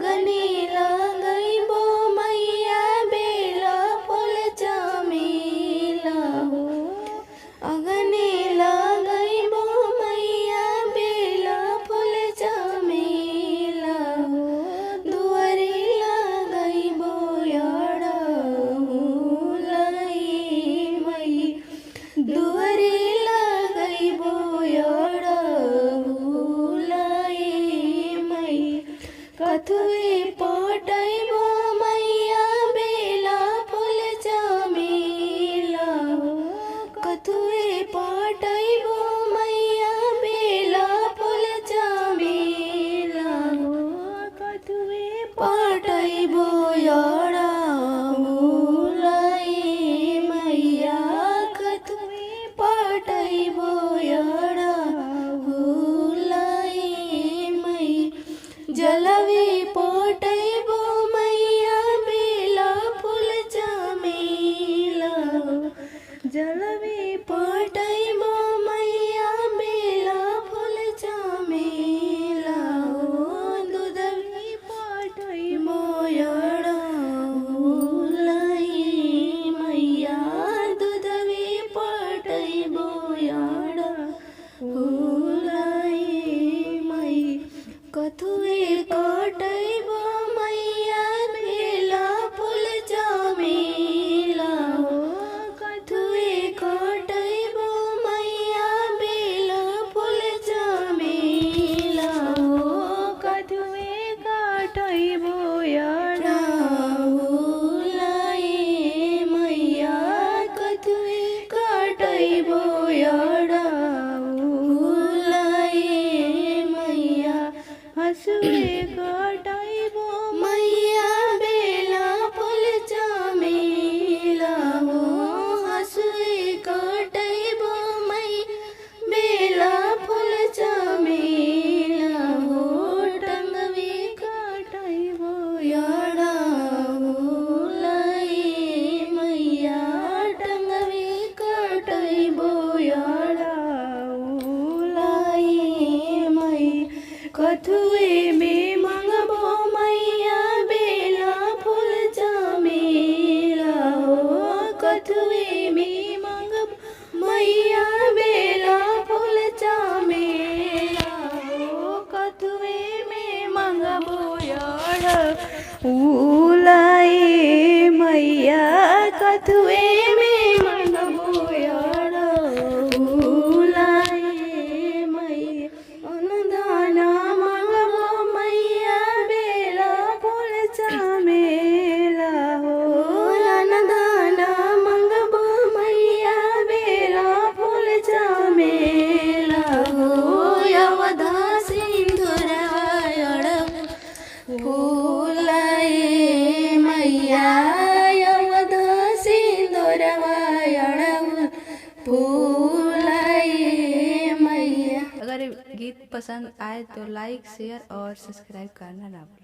अगनी लगैबो मैया बेला फूल चमेला हो। अगनी लगैबो मैया बेला फूल चमेला हो। दुआरी लगैबो अड़हुलै मैया। दुआरी लगैबो अड़हुलै मैया। कथुए पटैबो मैया बेला फूल चमेला हो। कथुए पटैबो मैया बेला फूल चमेला हो। कथुए पटैबो अड़हुलै मैया। कथुए पटैबो अड़हुलै मैया। जलवे पटैबो मैया बेला फूल चमेला हो। जलवे पटैबो मैया बेला फूल चमेला हो। दूधवी पटैबो अड़हुलै मैया। दूधवी पटैबो अड़हुलै मैया। कथुए कटैबो मैया बेला फूल चमेला हो। कथुए कटैबो मैया बेला फूल चमेला हो। कथुए कटैबो अड़हुलै मैया। कथुए कटैबो अड़हुलै मैया। हँसुए कटैबो मैया बेला फूल चमेला हो। हँसुए कटैबो मैया बेला फूल चमेला हो। टंगवे कटैबो अड़हुलै मैया। टंगवे कटैबो अड़हुलै मैया। कथुए में मंगबो मैया बेला फूल चमेला हो। कथुए में मंगबो मैया बेला फूल चमेला हो। कथुए में मंगबो अड़हुलै मैया। कथुए में मंगबो अड़हुलै मैया। अनुदान मंगबो मैया बेला फूल चमेला हो। अनुदान मंगबो मैया बेला फूल चमेला हो। अवधा सिंदूरवा अड़हुलै मैया। अवधा सिंदूरवा अड़हुलै मैया। अगर गीत पसंद आए तो लाइक शेयर और सब्सक्राइब करना ना भूलें।